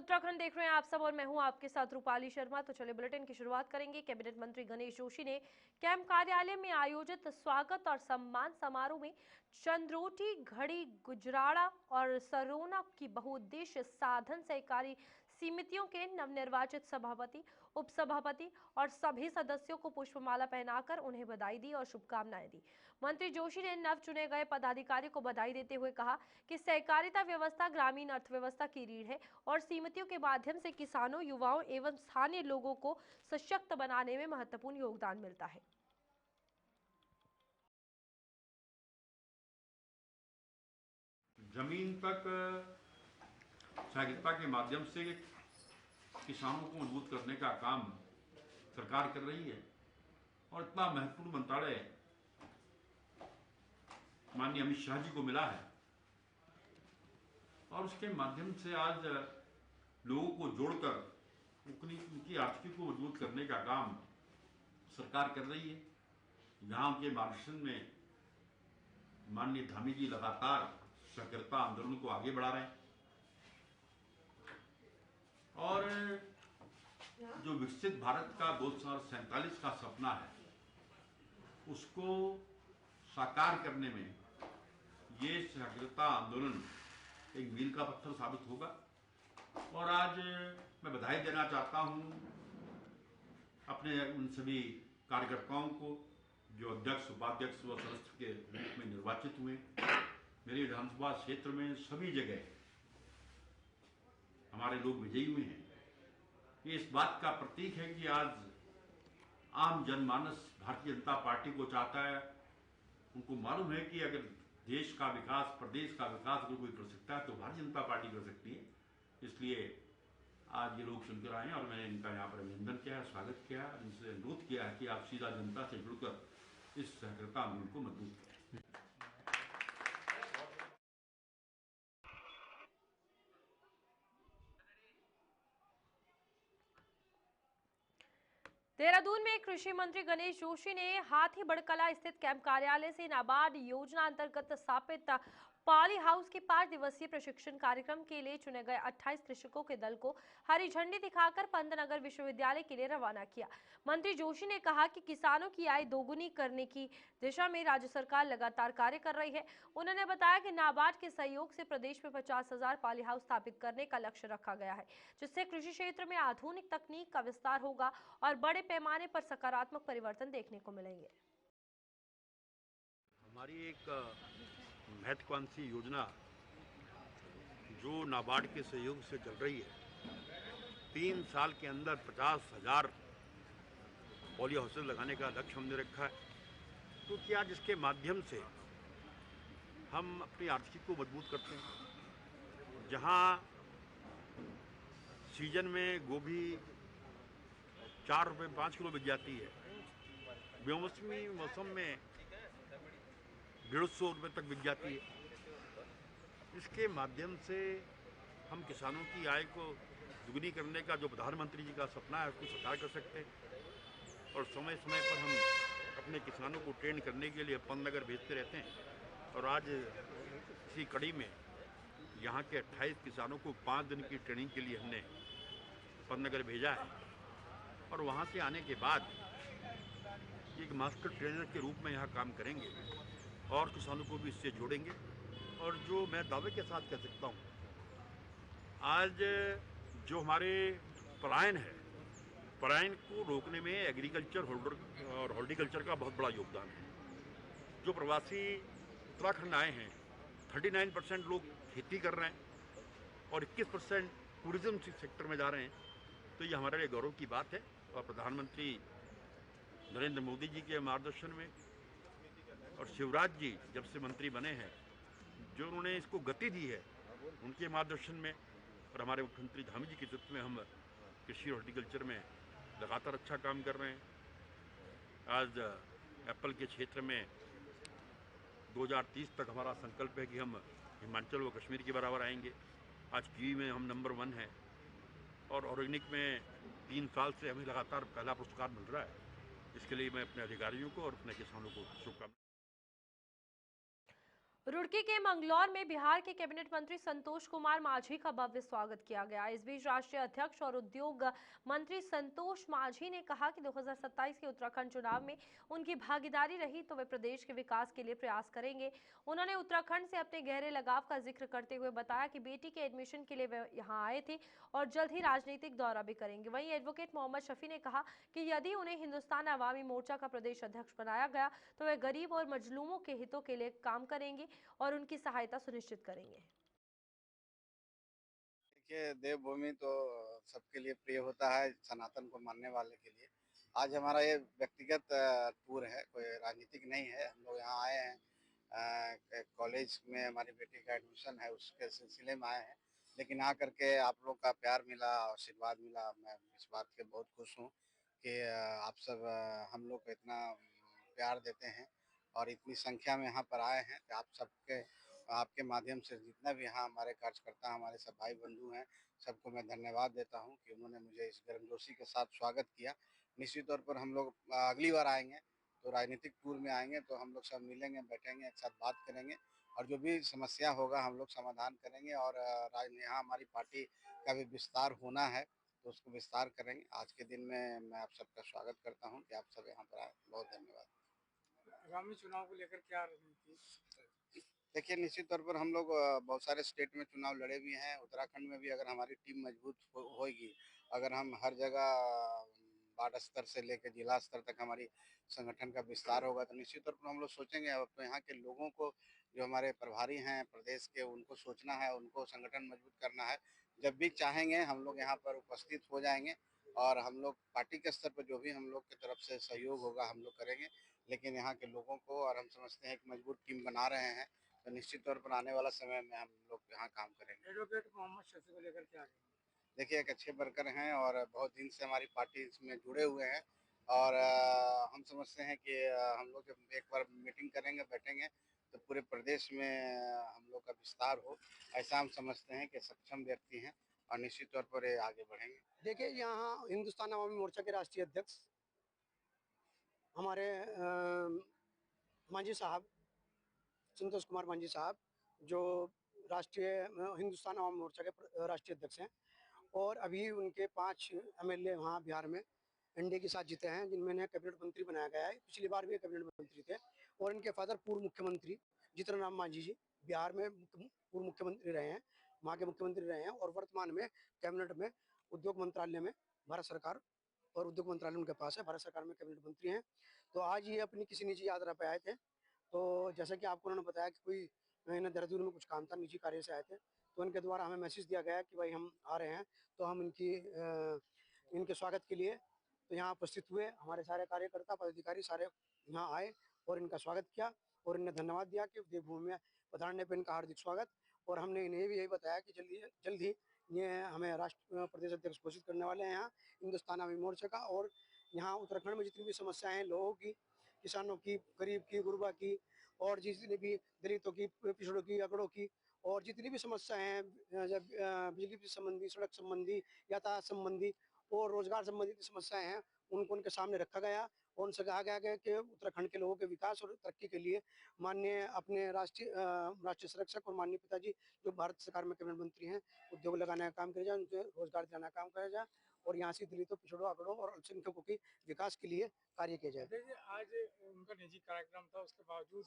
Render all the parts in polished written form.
उत्तराखंड देख रहे हैं आप सब और मैं हूं आपके साथ रूपाली शर्मा। तो चलिए बुलेटिन की शुरुआत करेंगे। कैबिनेट मंत्री गणेश जोशी ने कैंप कार्यालय में आयोजित स्वागत और सम्मान समारोह में चंद्रोटी, घड़ी, गुजराड़ा और सरोना की बहुउद्देश्य साधन सहकारी समितियों के नवनिर्वाचित सभापति, उपसभापति और सभी सदस्यों को पुष्पमाला पहनाकर उन्हें बधाई दी और शुभकामनाएं दी। मंत्री जोशी ने नव चुने गए पदाधिकारी को बधाई देते हुए कहा कि सहकारिता व्यवस्था ग्रामीण अर्थव्यवस्था की रीढ़ है और समितियों के माध्यम से किसानों, युवाओं एवं स्थानीय लोगों को सशक्त बनाने में महत्वपूर्ण योगदान मिलता है। जमीन तक सहकारिता के माध्यम से किसानों को मजबूत करने का काम सरकार कर रही है और इतना महत्वपूर्ण मंत्रालय माननीय अमित शाह जी को मिला है और उसके माध्यम से आज लोगों को जोड़कर उनकी आर्थिकी को मजबूत करने का काम सरकार कर रही है। यहाँ के मार्गदर्शन में माननीय धामी जी लगातार सहकारिता आंदोलन को आगे बढ़ा रहे हैं और जो विकसित भारत का 2047 का सपना है उसको साकार करने में ये सहकारिता आंदोलन एक मील का पत्थर साबित होगा। और आज मैं बधाई देना चाहता हूं अपने उन सभी कार्यकर्ताओं को जो अध्यक्ष, उपाध्यक्ष व सदस्य के रूप में निर्वाचित हुए। मेरे विधानसभा क्षेत्र में सभी जगह हमारे लोग विजयी हुए हैं। ये इस बात का प्रतीक है कि आज आम जनमानस भारतीय जनता पार्टी को चाहता है। उनको मालूम है कि अगर देश का विकास, प्रदेश का विकास अगर कोई कर सकता है तो भारतीय जनता पार्टी कर सकती है। इसलिए आज ये लोग सुनकर आए हैं और मैंने इनका यहाँ पर अभिनंदन किया है, स्वागत किया है, इनसे अनुरोध किया है कि आप सीधा जनता से जुड़कर इस सहकारिता आंदोलन को मजबूत करें। देहरादून में कृषि मंत्री गणेश जोशी ने हाथी बड़कला स्थित कैंप कार्यालय से नाबार्ड योजना अंतर्गत स्थापित पॉली हाउस के 5 दिवसीय प्रशिक्षण कार्यक्रम के लिए चुने गए 28 कृषकों के दल को हरी झंडी दिखाकर पंतनगर विश्वविद्यालय के लिए रवाना किया। मंत्री जोशी ने कहा कि किसानों की आय दोगुनी करने की दिशा में राज्य सरकार लगातार कार्य कर रही है। उन्होंने बताया कि नाबार्ड के सहयोग से प्रदेश में 50,000 पॉली हाउस स्थापित करने का लक्ष्य रखा गया है, जिससे कृषि क्षेत्र में आधुनिक तकनीक का विस्तार होगा और बड़े पैमाने पर सकारात्मक परिवर्तन देखने को मिलेंगे। हमारी एक महत्वाकांक्षी योजना जो नाबार्ड के सहयोग से चल रही है, 3 साल के अंदर 50,000 पॉली हाउसेज लगाने का लक्ष्य हमने रखा है। तो क्या जिसके माध्यम से हम अपनी आर्थिकी को मजबूत करते हैं। जहां सीजन में गोभी 4 रुपये 5 किलो बिक जाती है, बेमौसमी मौसम में 150 रुपये तक बिक जाती है। इसके माध्यम से हम किसानों की आय को दुगनी करने का जो प्रधानमंत्री जी का सपना है उसको साकार कर सकते हैं। और समय समय पर हम अपने किसानों को ट्रेन करने के लिए पंतनगर भेजते रहते हैं। और आज इसी कड़ी में यहाँ के 28 किसानों को 5 दिन की ट्रेनिंग के लिए हमने पंतनगर भेजा है और वहाँ से आने के बाद एक मास्टर ट्रेनर के रूप में यहाँ काम करेंगे और किसानों को भी इससे जोड़ेंगे। और जो मैं दावे के साथ कह सकता हूँ, आज जो हमारे पलायन है, पलायन को रोकने में एग्रीकल्चर होल्डर और हॉर्टिकल्चर का बहुत बड़ा योगदान है। जो प्रवासी उत्तराखंड आए हैं, 39% लोग खेती कर रहे हैं और 21% टूरिज्म सेक्टर में जा रहे हैं। तो ये हमारे लिए गौरव की बात है। और प्रधानमंत्री नरेंद्र मोदी जी के मार्गदर्शन में और शिवराज जी जब से मंत्री बने हैं, जो उन्होंने इसको गति दी है, उनके मार्गदर्शन में और हमारे मुख्यमंत्री धामी जी के नेतृत्व में हम कृषि और हॉर्टिकल्चर में लगातार अच्छा काम कर रहे हैं। आज एप्पल के क्षेत्र में 2030 तक हमारा संकल्प है कि हम हिमाचल व कश्मीर के बराबर आएंगे। आज कीवी में हम नंबर 1 हैं और ऑर्गेनिक में 3 साल से हमें लगातार पहला पुरस्कार मिल रहा है। इसके लिए मैं अपने अधिकारियों को और अपने किसानों को शुभकामनाएं। रुड़की के मंगलौर में बिहार के कैबिनेट मंत्री संतोष कुमार मांझी का भव्य स्वागत किया गया। इस बीच राष्ट्रीय अध्यक्ष और उद्योग मंत्री संतोष मांझी ने कहा कि 2027 के उत्तराखंड चुनाव में उनकी भागीदारी रही तो वे प्रदेश के विकास के लिए प्रयास करेंगे। उन्होंने उत्तराखंड से अपने गहरे लगाव का जिक्र करते हुए बताया कि बेटी के एडमिशन के लिए वे यहाँ आए थे और जल्द ही राजनीतिक दौरा भी करेंगे। वहीं एडवोकेट मोहम्मद शफी ने कहा कि यदि उन्हें हिंदुस्तान अवामी मोर्चा का प्रदेश अध्यक्ष बनाया गया तो वे गरीब और मजलूमों के हितों के लिए काम करेंगे और उनकी सहायता सुनिश्चित करेंगे। देखिए, देवभूमि तो सबके लिए प्रिय होता है, सनातन को मानने वाले के लिए। आज हमारा ये व्यक्तिगत टूर है, कोई राजनीतिक नहीं है। हम लोग यहाँ आए हैं, कॉलेज में हमारी बेटी का एडमिशन है, उसके सिलसिले में आए हैं। लेकिन यहाँ करके आप लोग का प्यार मिला, आशीर्वाद मिला। मैं इस बात के बहुत खुश हूँ कि आप सब हम लोग को इतना प्यार देते हैं और इतनी संख्या में यहाँ पर आए हैं कि आप सबके आपके माध्यम से जितना भी यहाँ हमारे कार्यकर्ता हमारे सब भाई बंधु हैं, सबको मैं धन्यवाद देता हूँ कि उन्होंने मुझे इस गर्मजोशी के साथ स्वागत किया। निश्चित तौर पर हम लोग अगली बार आएंगे तो राजनीतिक टूर में आएंगे तो हम लोग सब मिलेंगे, बैठेंगे, एक साथ बात करेंगे और जो भी समस्या होगा हम लोग समाधान करेंगे। और यहाँ हमारी पार्टी का भी विस्तार होना है तो उसको विस्तार करेंगे। आज के दिन में मैं आप सबका स्वागत करता हूँ कि आप सब यहाँ पर आए। बहुत धन्यवाद। आगामी चुनाव को लेकर क्या रणनीति? देखिए, निश्चित तौर पर हम लोग बहुत सारे स्टेट में चुनाव लड़े भी हैं। उत्तराखंड में भी अगर हमारी टीम मजबूत होगी, अगर हम हर जगह वार्ड स्तर से लेकर जिला स्तर तक हमारी संगठन का विस्तार होगा तो निश्चित तौर पर हम लोग सोचेंगे। अब तो यहाँ के लोगों को, जो हमारे प्रभारी हैं प्रदेश के, उनको सोचना है, उनको संगठन मजबूत करना है। जब भी चाहेंगे हम लोग यहाँ पर उपस्थित हो जाएंगे और हम लोग पार्टी के स्तर पर जो भी हम लोग की तरफ से सहयोग होगा हम लोग करेंगे। लेकिन यहाँ के लोगों को, और हम समझते हैं कि मजबूत टीम बना रहे हैं तो निश्चित तौर पर आने वाला समय में हम लोग यहाँ काम करेंगे। एडवोकेट मोहम्मद शफी को लेकर क्या कहेंगे? देखिए, एक अच्छे वर्कर हैं और बहुत दिन से हमारी पार्टी इसमें जुड़े हुए हैं और हम समझते हैं कि हम लोग जब एक बार मीटिंग करेंगे, बैठेंगे तो पूरे प्रदेश में हम लोग का विस्तार हो, ऐसा हम समझते हैं कि सक्षम व्यक्ति हैं और निश्चित तौर पर ये आगे बढ़ेंगे। देखिए, यहाँ हिंदुस्तान अवामी मोर्चा के राष्ट्रीय अध्यक्ष हमारे मांझी साहब, संतोष कुमार मांझी साहब, जो राष्ट्रीय हिंदुस्तान अवाम मोर्चा के राष्ट्रीय अध्यक्ष हैं और अभी उनके 5 एमएलए वहाँ बिहार में एनडीए के साथ जीते हैं, जिनमें इन्हें कैबिनेट मंत्री बनाया गया है। पिछली बार भी कैबिनेट मंत्री थे और इनके फादर पूर्व मुख्यमंत्री जीतन राम मांझी जी बिहार में पूर्व मुख्यमंत्री रहे हैं, वहाँ के मुख्यमंत्री रहे हैं और वर्तमान में कैबिनेट में उद्योग मंत्रालय में भारत सरकार और उद्योग मंत्रालय उनके पास है, भारत सरकार में कैबिनेट मंत्री हैं। तो आज ये अपनी किसी निजी यात्रा पर आए थे, तो जैसा कि आपको उन्होंने बताया कि कोई इन्हें देहरादून में कुछ काम था, निजी कार्य से आए थे, तो इनके द्वारा हमें मैसेज दिया गया कि भाई हम आ रहे हैं, तो हम इनके स्वागत के लिए तो यहाँ उपस्थित हुए। हमारे सारे कार्यकर्ता पदाधिकारी सारे यहाँ आए और इनका स्वागत किया और इन्हें धन्यवाद दिया कि देवभूमि में पधारने पर इनका हार्दिक स्वागत। और हमने इन्हें भी यही बताया कि जल्द ही ये हमें राष्ट्र प्रदेश अध्यक्ष घोषित करने वाले हैं यहाँ हिंदुस्तान अवामी मोर्चा का। और यहाँ उत्तराखंड में जितनी भी समस्याएं हैं लोगों की, किसानों की, गरीब की, गुरबा की और जितनी भी दलितों की, पिछड़ों की, अगड़ों की और जितनी भी समस्याएं हैं, बिजली संबंधी, सड़क संबंधी, यातायात संबंधी और रोजगार संबंधित समस्याएं हैं, उनको उनके सामने रखा गया और उनसे कहा गया कि उत्तराखंड के लोगों के विकास और तरक्की के लिए माननीय अपने राष्ट्रीय संरक्षक और माननीय पिताजी जो भारत सरकार में कैबिनेट मंत्री हैं, उद्योग लगाने का काम किया जाए, उनके रोजगार दिलाने का काम किया जाए और यहाँ से दलितों, पिछड़ों, अगड़ों और अल्पसंख्यकों के विकास के लिए कार्य किया जाए। देखिए, आज उनका निजी कार्यक्रम था, उसके बावजूद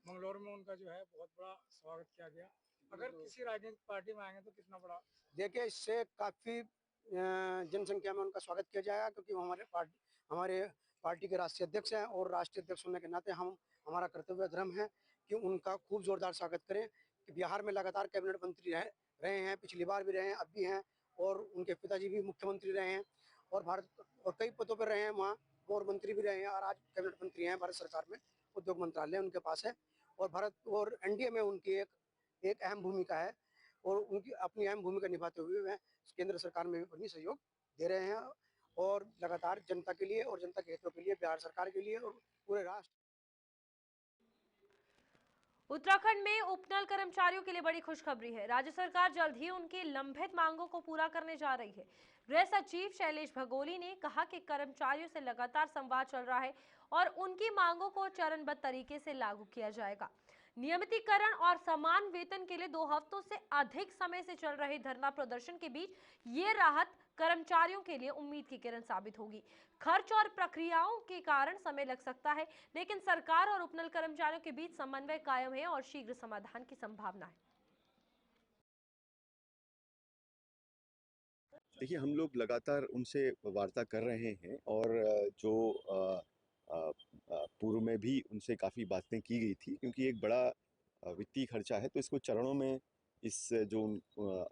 मंगलौर में उनका जो है बहुत बड़ा स्वागत किया गया। अगर किसी राजनीतिक पार्टी में आएंगे तो कितना बड़ा? देखिए, इससे काफ़ी जनसंख्या में उनका स्वागत किया जाएगा क्योंकि वो हमारे पार्टी के राष्ट्रीय अध्यक्ष हैं और राष्ट्रीय अध्यक्ष होने के नाते हमारा कर्तव्य धर्म है कि उनका खूब जोरदार स्वागत करें। कि बिहार में लगातार कैबिनेट मंत्री रहे हैं, पिछली बार भी रहे हैं, अब भी हैं और उनके पिताजी भी मुख्यमंत्री रहे हैं और कई पदों पर रहे हैं वहाँ और मंत्री भी रहे हैं और आज कैबिनेट मंत्री हैं। भारत सरकार में उद्योग मंत्रालय उनके पास है और एनडीए में उनकी एक अहम भूमिका है और उनकी अपनी अहम भूमिका निभाते हुए वह केंद्र सरकार में भी अपनी सहयोग दे रहे हैं और लगातार जनता के लिए और जनता के हितों के लिए, बिहार सरकार के लिए और पूरे राष्ट्र। उत्तराखंड में उपनल कर्मचारियों के लिए बड़ी खुशखबरी है। राज्य सरकार जल्द ही उनकी लंबित मांगों को पूरा करने जा रही है। गृह सचिव शैलेश भगोली ने कहा कि कर्मचारियों से लगातार संवाद चल रहा है और उनकी मांगों को चरणबद्ध तरीके से लागू किया जाएगा। नियमितीकरण और समान वेतन के लिए 2 हफ्तों से अधिक समय से चल रहे धरना प्रदर्शन के बीच ये राहत कर्मचारियों के लिए उम्मीद की किरण साबित होगी। खर्च और प्रक्रियाओं के कारण समय लग सकता है, लेकिन सरकार और उपनल कर्मचारियों के बीच समन्वय कायम है और शीघ्र समाधान की संभावना है। देखिए, हम लोग लगातार उनसे वार्ता कर रहे हैं और जो पूर्व में भी उनसे काफ़ी बातें की गई थी, क्योंकि एक बड़ा वित्तीय खर्चा है, तो इसको चरणों में इस जो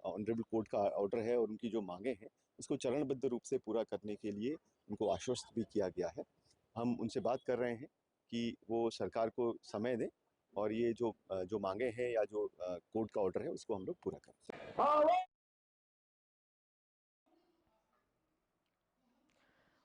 ऑनरेबल कोर्ट का ऑर्डर है और उनकी जो मांगे हैं, उसको चरणबद्ध रूप से पूरा करने के लिए उनको आश्वस्त भी किया गया है। हम उनसे बात कर रहे हैं कि वो सरकार को समय दें और ये जो मांगे हैं या जो कोर्ट का ऑर्डर है, उसको हम लोग पूरा करें।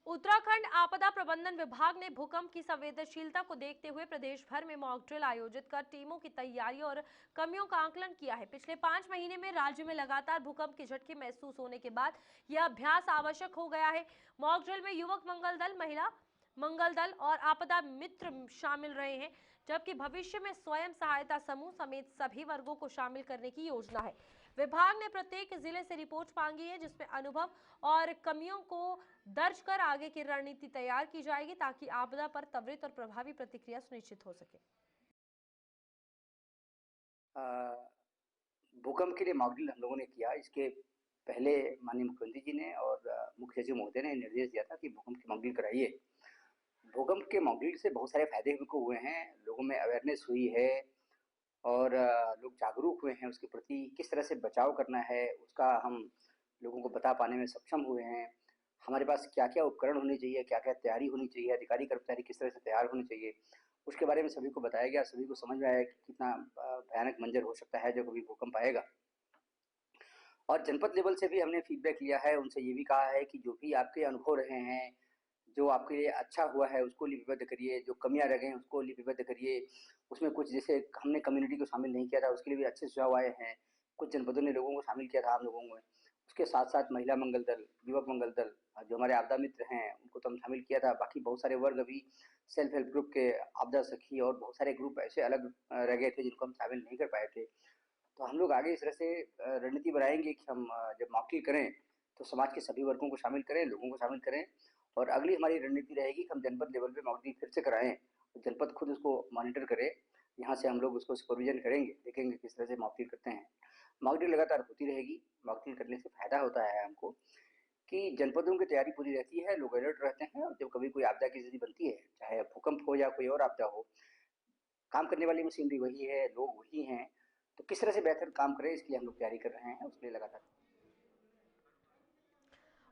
उत्तराखंड आपदा प्रबंधन विभाग ने भूकंप की संवेदनशीलता को देखते हुए प्रदेश भर में मॉक ड्रिल आयोजित कर टीमों की तैयारी और कमियों का आकलन किया है। पिछले 5 महीने में राज्य में लगातार भूकंप के झटके महसूस होने के बाद यह अभ्यास आवश्यक हो गया है। मॉक ड्रिल में युवक मंगल दल, महिला मंगल दल और आपदा मित्र शामिल रहे हैं, जबकि भविष्य में स्वयं सहायता समूह समेत सभी वर्गों को शामिल करने की योजना है। विभाग ने प्रत्येक जिले से रिपोर्ट मांगी है, जिसमें अनुभव और कमियों को दर्ज कर आगे की रणनीति तैयार की जाएगी, ताकि आपदा पर त्वरित और प्रभावी प्रतिक्रिया सुनिश्चित हो सके। भूकंप के लिए मॉक ड्रिल हम लोगों ने किया। इसके पहले माननीय मुख्यमंत्री जी ने और मुख्य सचिव महोदय ने निर्देश दिया था कि भूकंप की मॉक ड्रिल कराइए। भूकंप के मॉक ड्रिल से बहुत सारे फायदे हमको हुए हैं, लोगों में अवेयरनेस हुई है और लोग जागरूक हुए हैं उसके प्रति। किस तरह से बचाव करना है उसका हम लोगों को बता पाने में सक्षम हुए हैं। हमारे पास क्या क्या उपकरण होने चाहिए, क्या क्या तैयारी होनी चाहिए, अधिकारी कर्मचारी किस तरह से तैयार होने चाहिए, उसके बारे में सभी को बताया गया। सभी को समझ में आया कि कितना भयानक मंजर हो सकता है जब कभी भूकंप आएगा। और जनपद लेवल से भी हमने फीडबैक लिया है, उनसे ये भी कहा है कि जो भी आपके अनुभव रहे हैं, जो आपके लिए अच्छा हुआ है उसको लिपिबद्ध करिए, जो कमियां रह गई उसको लिपिबद्ध करिए। उसमें कुछ जैसे हमने कम्युनिटी को शामिल नहीं किया था, उसके लिए भी अच्छे सुझाव आए हैं। कुछ जनपदों ने लोगों को शामिल किया था, हम लोगों को। उसके साथ साथ महिला मंगल दल, युवक मंगल दल, जो हमारे आपदा मित्र हैं उनको तो हम शामिल किया था। बाकी बहुत सारे वर्ग अभी सेल्फ हेल्प ग्रुप के, आपदा सखी और बहुत सारे ग्रुप ऐसे अलग रह गए थे जिनको हम शामिल नहीं कर पाए थे। तो हम लोग आगे इस तरह से रणनीति बनाएंगे कि हम जब मॉक ड्रिल करें तो समाज के सभी वर्गों को शामिल करें, लोगों को शामिल करें। और अगली हमारी रणनीति रहेगी कि हम जनपद लेवल पे मॉक ड्रिल फिर से कराएं, जनपद खुद उसको मॉनिटर करे। यहाँ से हम लोग उसको सुपरविजन करेंगे, देखेंगे किस तरह से मॉक ड्रिल करते हैं। मॉक ड्रिल लगातार होती रहेगी। मॉक ड्रिल करने से फायदा होता है हमको कि जनपदों की तैयारी पूरी रहती है, लोग अलर्ट रहते हैं और जब कभी कोई आपदा की स्थिति बनती है, चाहे भूकंप हो या कोई और आपदा हो, काम करने वाली मशीनरी वही है, लोग वही हैं। तो किस तरह से बेहतर काम करें इसके लिए हम लोग तैयारी कर रहे हैं, उसके लिए लगातार।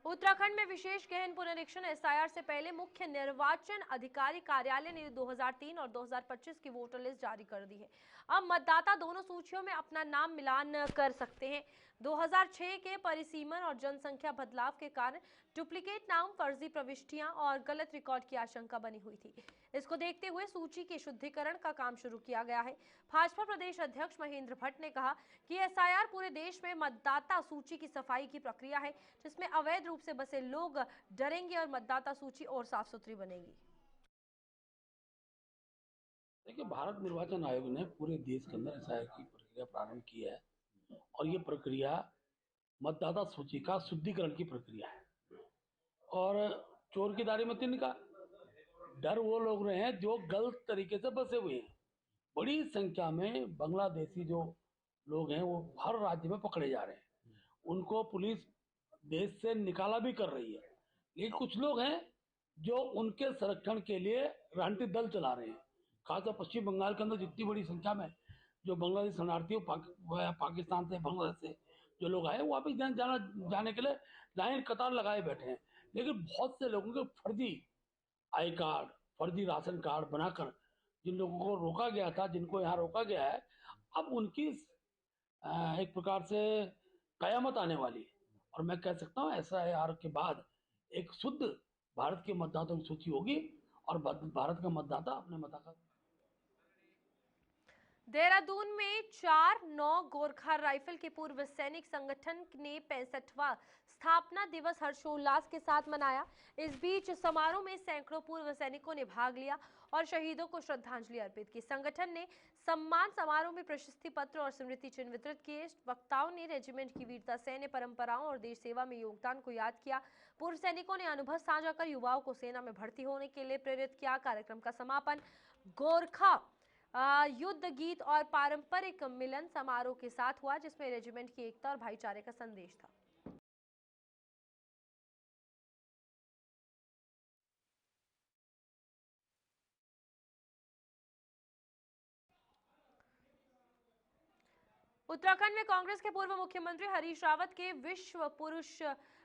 उत्तराखंड में विशेष गहन पुनरीक्षण एसआईआर से पहले मुख्य निर्वाचन अधिकारी कार्यालय ने 2003 और 2025 की वोटर लिस्ट जारी कर दी है। अब मतदाता दोनों सूचियों में अपना नाम मिलान कर सकते हैं। 2006 के परिसीमन और जनसंख्या बदलाव के कारण डुप्लीकेट नाम, फर्जी प्रविष्टियां और गलत रिकॉर्ड की आशंका बनी हुई थी। इसको देखते हुए सूची के शुद्धिकरण का काम शुरू किया गया है। भाजपा प्रदेश अध्यक्ष महेंद्र भट्ट ने कहा कि एसआईआर पूरे देश में मतदाता सूची की सफाई की प्रक्रिया है, जिसमें अवैध रूप से बसे लोग डरेंगे और मतदाता सूची और साफ सुथरी बनेगी। देखिए, भारत निर्वाचन आयोग ने पूरे देश के अंदर एसआईआर की प्रक्रिया प्रारंभ की है और ये प्रक्रिया मतदाता सूची का शुद्धिकरण की प्रक्रिया है। और चोर की दाढ़ी में तिनका, डर वो लोग रहे हैं जो गलत तरीके से बसे हुए हैं। बड़ी संख्या में बांग्लादेशी जो लोग हैं वो हर राज्य में पकड़े जा रहे हैं, उनको पुलिस देश से निकाला भी कर रही है। लेकिन कुछ लोग हैं जो उनके संरक्षण के लिए राजनीतिक दल चला रहे हैं। खासकर पश्चिम बंगाल के अंदर जितनी बड़ी संख्या में जो बांग्लादेश शरणार्थियों, पाकिस्तान से, बांग्लादेश से जो लोग आए, वापस जाने के लिए लाइन कतार लगाए बैठे हैं। लेकिन बहुत से लोगों के फर्जी आई कार्ड, फर्जी राशन कार्ड बनाकर जिन लोगों को रोका गया था, जिनको यहाँ रोका गया है, अब उनकी एक प्रकार से कयामत आने वाली है। और मैं कह सकता हूँ एसआईआर के बाद एक शुद्ध भारत के मतदाताओं की सूची होगी और भारत का मतदाता अपने मताधिकार। देहरादून में 4-9 गोरखा राइफल के पूर्व सैनिक संगठन ने 65वां स्थापना दिवस हर्षोल्लास के साथ मनाया। इस बीच समारोह में सैकड़ों पूर्व सैनिकों ने भाग लिया और शहीदों को श्रद्धांजलि अर्पित की। संगठन ने सम्मान समारोह में प्रशस्ति पत्र और स्मृति चिन्ह वितरित किए। वक्ताओं ने रेजिमेंट की वीरता, सैन्य परंपराओं और देश सेवा में योगदान को याद किया। पूर्व सैनिकों ने अनुभव साझा कर युवाओं को सेना में भर्ती होने के लिए प्रेरित किया। कार्यक्रम का समापन गोरखा युद्ध गीत और पारंपरिक मिलन समारोह के साथ हुआ, जिसमें रेजिमेंट की एकता और भाईचारे का संदेश था। उत्तराखंड में कांग्रेस के पूर्व मुख्यमंत्री हरीश रावत के विश्व पुरुष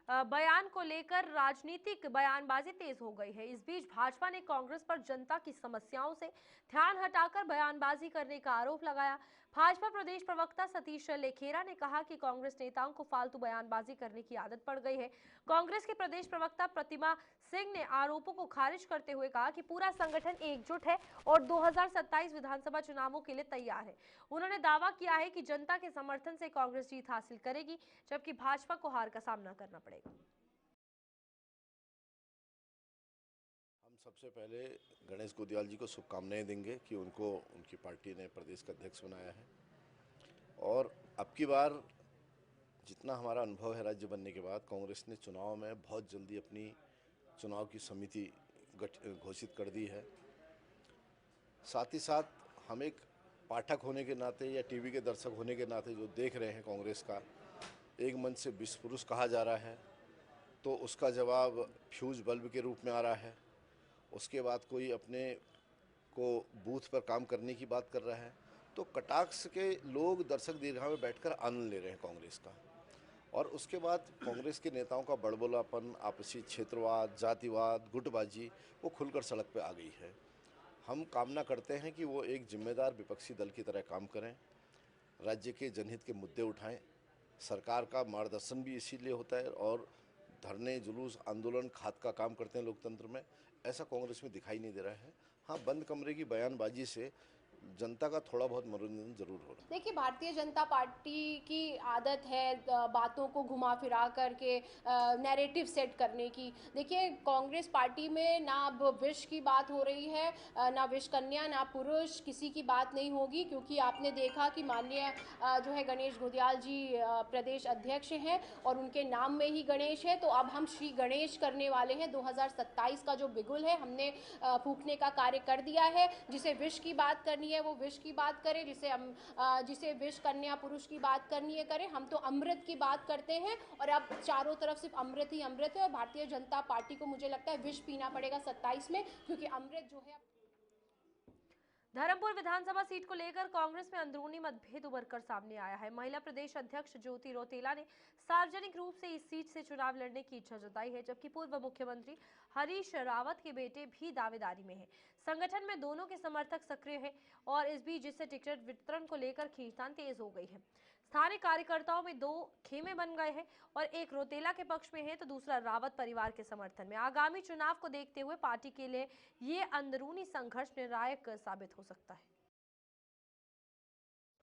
बयान को लेकर राजनीतिक बयानबाजी तेज हो गई है। इस बीच भाजपा ने कांग्रेस पर जनता की समस्याओं से ध्यान हटाकर बयानबाजी करने का आरोप लगाया। भाजपा प्रदेश प्रवक्ता सतीश लेखेरा ने कहा कि कांग्रेस नेताओं को फालतू बयानबाजी करने की आदत पड़ गई है। कांग्रेस के प्रदेश प्रवक्ता प्रतिमा सिंह ने आरोपों को खारिज करते हुए कहा कि पूरा संगठन एकजुट है और 2027 विधानसभा चुनावों के लिए तैयार है। उन्होंने दावा किया है कि जनता के समर्थन से कांग्रेस जीत हासिल करेगी, जबकि भाजपा को हार का सामना करना पड़ेगा। हम सबसे पहले गणेश गोदियाल जी को शुभकामनाएं देंगे कि उनको उनकी पार्टी ने प्रदेश का अध्यक्ष बनाया है और अब की बार जितना हमारा अनुभव है राज्य बनने के बाद, कांग्रेस ने चुनाव में बहुत जल्दी अपनी चुनाव की समिति घोषित कर दी है। साथ ही साथ हम एक पाठक होने के नाते या टीवी के दर्शक होने के नाते जो देख रहे हैं कांग्रेस का एक मंच से विश्व पुरुष कहा जा रहा है, तो उसका जवाब फ्यूज बल्ब के रूप में आ रहा है। उसके बाद कोई अपने को बूथ पर काम करने की बात कर रहा है, तो कटाक्ष के लोग दर्शक दीर्घा में बैठकर आनंद ले रहे हैं कांग्रेस का। और उसके बाद कांग्रेस के नेताओं का बड़बोलापन, आपसी क्षेत्रवाद, जातिवाद, गुटबाजी वो खुलकर सड़क पे आ गई है। हम कामना करते हैं कि वो एक जिम्मेदार विपक्षी दल की तरह काम करें, राज्य के जनहित के मुद्दे उठाएं। सरकार का मार्गदर्शन भी इसीलिए होता है और धरने, जुलूस, आंदोलन, खाद का काम करते हैं लोकतंत्र में। ऐसा कांग्रेस में दिखाई नहीं दे रहा है। हाँ, बंद कमरे की बयानबाजी से जनता का थोड़ा बहुत मनोरंजन जरूर हो रहा है। देखिए, भारतीय जनता पार्टी की आदत है बातों को घुमा फिरा करके नैरेटिव सेट करने की। देखिए, कांग्रेस पार्टी में ना अब विष की बात हो रही है, ना विष कन्या, ना पुरुष, किसी की बात नहीं होगी, क्योंकि आपने देखा कि माननीय जो है गणेश गोदियाल जी प्रदेश अध्यक्ष हैं और उनके नाम में ही गणेश है। तो अब हम श्री गणेश करने वाले हैं। 2027 का जो बिगुल है हमने फूंकने का कार्य कर दिया है। जिसे विष की बात करनी है वो विष की बात करे, जिसे विष कन्या पुरुष की बात करनी है करे। हम तो अमृत की बात करते हैं और अब चारों तरफ सिर्फ अमृत ही अमृत है। और भारतीय जनता पार्टी को मुझे लगता है विष पीना पड़ेगा 27 में, क्योंकि अमृत जो है। धर्मपुर विधानसभा सीट को लेकर कांग्रेस में अंदरूनी मतभेद उभर कर सामने आया है। महिला प्रदेश अध्यक्ष ज्योति रौतेला ने सार्वजनिक रूप से इस सीट से चुनाव लड़ने की इच्छा जताई है, जबकि पूर्व मुख्यमंत्री हरीश रावत के बेटे भी दावेदारी में हैं। संगठन में दोनों के समर्थक सक्रिय हैं और इस बीच जिससे टिकट वितरण को लेकर खींचतान तेज हो गई है। स्थानीय कार्यकर्ताओं में 2 खेमे बन गए हैं और एक रौतेला के पक्ष में है तो दूसरा रावत परिवार के समर्थन में। आगामी चुनाव को देखते हुए पार्टी के लिए ये अंदरूनी संघर्ष निर्णायक साबित हो सकता है।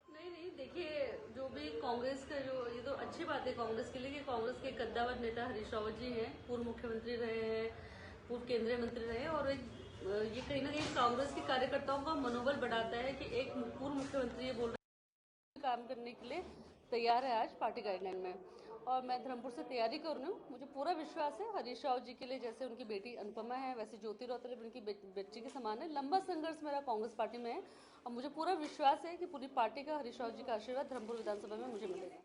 नहीं, देखिए, जो भी कांग्रेस का ये तो अच्छी बात है कांग्रेस के लिए कि कांग्रेस के कद्दावर नेता हरीश रावत जी हैं, पूर्व मुख्यमंत्री रहे हैं, पूर्व केंद्रीय मंत्री रहे, और ये कहीं ना कहीं कांग्रेस के कार्यकर्ताओं का मनोबल बढ़ाता है कि एक पूर्व मुख्यमंत्री ये बोल रहे हैं काम करने के लिए तैयार है आज पार्टी गाइडलाइन में। और मैं धर्मपुर से तैयारी कर रही हूँ। मुझे पूरा विश्वास है हरीश रावत जी के लिए जैसे उनकी बेटी अनुपमा है वैसे ज्योति रौतेला उनकी बेटी के समान है। लंबा संघर्ष मेरा कांग्रेस पार्टी में है और मुझे पूरा विश्वास है कि पूरी पार्टी का हरीश रावत जी का आशीर्वाद धर्मपुर विधानसभा में मुझे मिलेगा।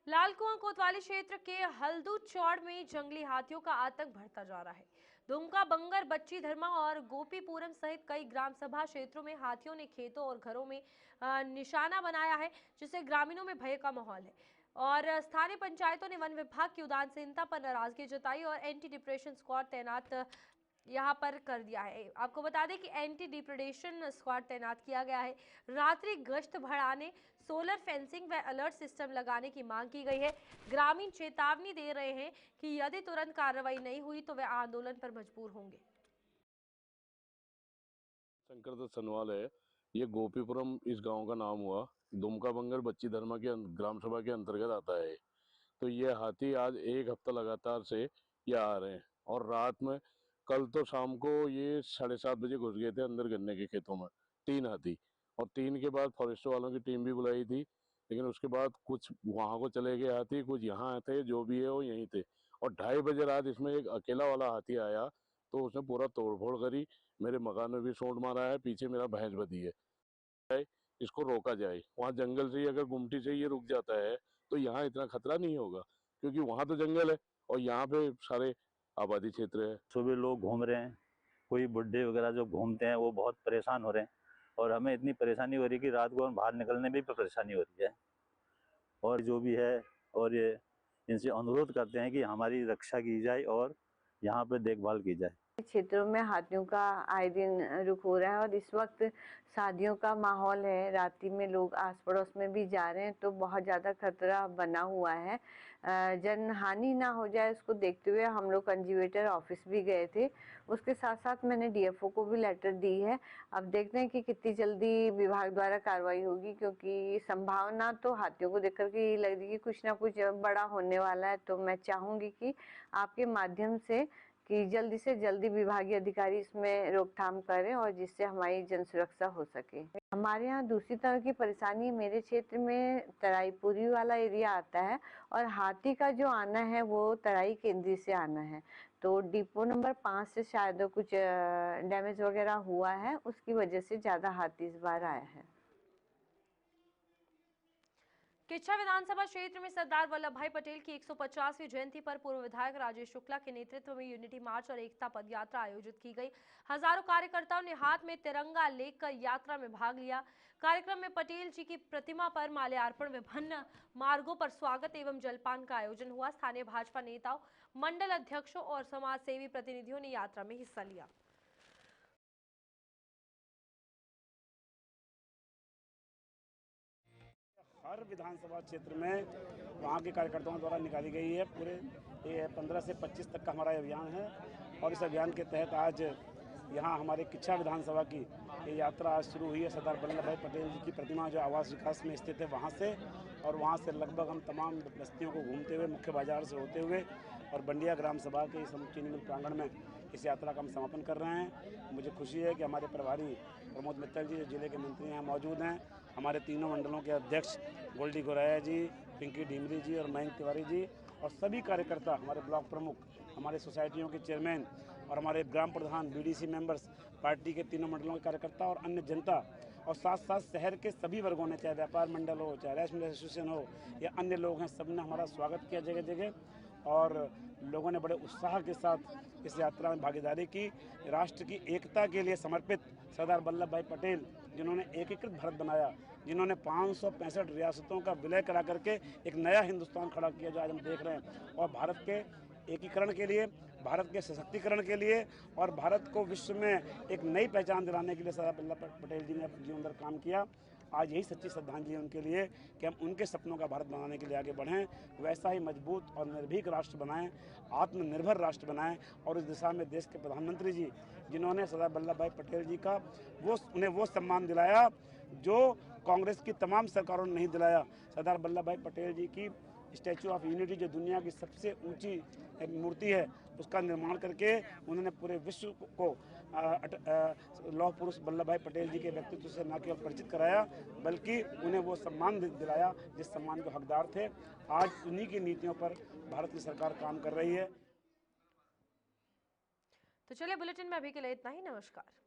लालकुआं कोतवाली क्षेत्र के हल्दू चौड़ में जंगली हाथियों का आतंक बढ़ता जा रहा है। दुमका, बंगर, बच्ची धर्मा और गोपीपुरम सहित कई ग्राम सभा क्षेत्रों में हाथियों ने खेतों और घरों में निशाना बनाया है, जिससे ग्रामीणों में भय का माहौल है। और स्थानीय पंचायतों ने वन विभाग की उदासीनता पर नाराजगी जताई और एंटी डिप्रेशन स्क्वाड तैनात यहाँ पर कर दिया है। आपको बता दें कि एंटी डिप्रेडेशन स्क्वाड तैनात किया गया है। रात्रि गश्त बढ़ाने, सोलर फेंसिंग व अलर्ट सिस्टम लगाने की मांग की गई है। ग्रामीण चेतावनी दे रहे हैं कि यदि तुरंत कार्रवाई नहीं हुई तो वे आंदोलन पर मजबूर होंगे। शंकर दत्त सनवाल है। ये गोपीपुरम इस गांव का नाम हुआ। दुमका बंगर बच्ची धर्मा के ग्राम सभा के अंतर्गत आता है। तो ये हाथी आज एक हफ्ता लगातार से ये आ रहे हैं और रात में कल तो शाम को ये 7:30 बजे घुस गए थे अंदर गन्ने के खेतों में 3 हाथी। और 3 के बाद फॉरेस्ट वालों की टीम भी बुलाई थी, लेकिन उसके बाद कुछ वहां को चले गए हाथी, कुछ यहाँ थे, जो भी है वो यहीं थे। और 2:30 बजे रात इसमें एक अकेला वाला हाथी आया तो उसने पूरा तोड़फोड़ करी, मेरे मकान में भी सोंड मारा है, पीछे मेरा भैंस बधी है। इसको रोका जाए, वहाँ जंगल से ही अगर गुमटी से ये रुक जाता है तो यहाँ इतना खतरा नहीं होगा, क्योंकि वहाँ तो जंगल है और यहाँ पे सारे आबादी क्षेत्र है। सुबह लोग घूम रहे हैं, कोई बुढ़े वगैरह जो घूमते हैं वो बहुत परेशान हो रहे हैं और हमें इतनी परेशानी हो रही है कि रात को बाहर निकलने में भी परेशानी हो रही है। और जो भी है और ये इनसे अनुरोध करते हैं कि हमारी रक्षा की जाए और यहाँ पे देखभाल की जाए। क्षेत्रों में हाथियों का आए दिन रुख हो रहा है और इस वक्त शादियों का माहौल है, रात्रि में लोग आस पड़ोस में भी जा रहे हैं तो बहुत ज़्यादा खतरा बना हुआ है। जन हानि ना हो जाए उसको देखते हुए हम लोग कंजर्वेटर ऑफिस भी गए थे। उसके साथ साथ मैंने डीएफओ को भी लेटर दी है। अब देखते हैं कि कितनी जल्दी विभाग द्वारा कार्रवाई होगी, क्योंकि संभावना तो हाथियों को देख कर के लग रही है कि कुछ ना कुछ बड़ा होने वाला है। तो मैं चाहूँगी कि आपके माध्यम से कि जल्दी से जल्दी विभागीय अधिकारी इसमें रोकथाम करें और जिससे हमारी जन सुरक्षा हो सके। हमारे यहाँ दूसरी तरह की परेशानी, मेरे क्षेत्र में तराईपुरी वाला एरिया आता है और हाथी का जो आना है वो तराई केंद्री से आना है। तो डिपो नंबर 5 से शायद कुछ डैमेज वगैरह हुआ है, उसकी वजह से ज़्यादा हाथी इस बार आया है। किच्छा विधानसभा क्षेत्र में सरदार वल्लभ भाई पटेल की 150वीं जयंती पर पूर्व विधायक राजेश शुक्ला के नेतृत्व में यूनिटी मार्च और एकता पदयात्रा आयोजित की गई। हजारों कार्यकर्ताओं ने हाथ में तिरंगा लेकर यात्रा में भाग लिया। कार्यक्रम में पटेल जी की प्रतिमा पर माल्यार्पण, विभिन्न मार्गों पर स्वागत एवं जलपान का आयोजन हुआ। स्थानीय भाजपा नेताओं, मंडल अध्यक्षों और समाज सेवी प्रतिनिधियों ने यात्रा में हिस्सा लिया। हर विधानसभा क्षेत्र में वहाँ के कार्यकर्ताओं द्वारा निकाली गई है। पूरे 15 से 25 तक का हमारा अभियान है और इस अभियान के तहत आज यहाँ हमारे किच्छा विधानसभा की ये यात्रा आज शुरू हुई है। सरदार वल्लभ भाई पटेल जी की प्रतिमा जो आवास विकास में स्थित है वहाँ से, और वहाँ से लगभग हम तमाम बस्तियों को घूमते हुए मुख्य बाजार से होते हुए और बंडिया ग्राम सभा के इस चीनी मिल प्रांगण में इस यात्रा का हम समापन कर रहे हैं। मुझे खुशी है कि हमारे प्रभारी प्रमोद मित्तल जी जो जिले के मंत्री यहाँ मौजूद हैं, हमारे तीनों मंडलों के अध्यक्ष गोल्डी गोराया जी, पिंकी ढीमरी जी और मयंक तिवारी जी और सभी कार्यकर्ता, हमारे ब्लॉक प्रमुख, हमारे सोसाइटियों के चेयरमैन और हमारे ग्राम प्रधान, बीडीसी मेंबर्स, पार्टी के तीनों मंडलों के कार्यकर्ता और अन्य जनता और साथ साथ शहर के सभी वर्गों ने, चाहे व्यापार मंडल हो, चाहे राइस मिल एसोसिएशन हो या अन्य लोग हैं, सब ने हमारा स्वागत किया जगह जगह और लोगों ने बड़े उत्साह के साथ इस यात्रा में भागीदारी की। राष्ट्र की एकता के लिए समर्पित सरदार वल्लभ भाई पटेल, जिन्होंने एकीकृत भारत बनाया, जिन्होंने 565 रियासतों का विलय करा करके एक नया हिंदुस्तान खड़ा किया जो आज हम देख रहे हैं, और भारत के एकीकरण के लिए, भारत के सशक्तिकरण के लिए और भारत को विश्व में एक नई पहचान दिलाने के लिए सरदार वल्लभ पटेल जी ने अपने जीवन भर काम किया। आज यही सच्ची श्रद्धांजलि है उनके लिए कि हम उनके सपनों का भारत बनाने के लिए आगे बढ़ें, वैसा ही मजबूत और निर्भीक राष्ट्र बनाएं, आत्मनिर्भर राष्ट्र बनाएं। और इस दिशा में देश के प्रधानमंत्री जी, जिन्होंने सरदार वल्लभ भाई पटेल जी का उन्हें वो सम्मान दिलाया जो कांग्रेस की तमाम सरकारों ने नहीं दिलाया। सरदार वल्लभ भाई पटेल जी की स्टैचू ऑफ यूनिटी, जो दुनिया की सबसे ऊंची मूर्ति है, उसका निर्माण करके उन्होंने पूरे विश्व को लौह पुरुष वल्लभ भाई पटेल जी के व्यक्तित्व से न केवल परिचित कराया, बल्कि उन्हें वो सम्मान दिलाया जिस सम्मान के हकदार थे। आज उन्हीं की नीतियों पर भारत की सरकार काम कर रही है। तो चलिए, बुलेटिन में अभी के लिए इतना ही। नमस्कार।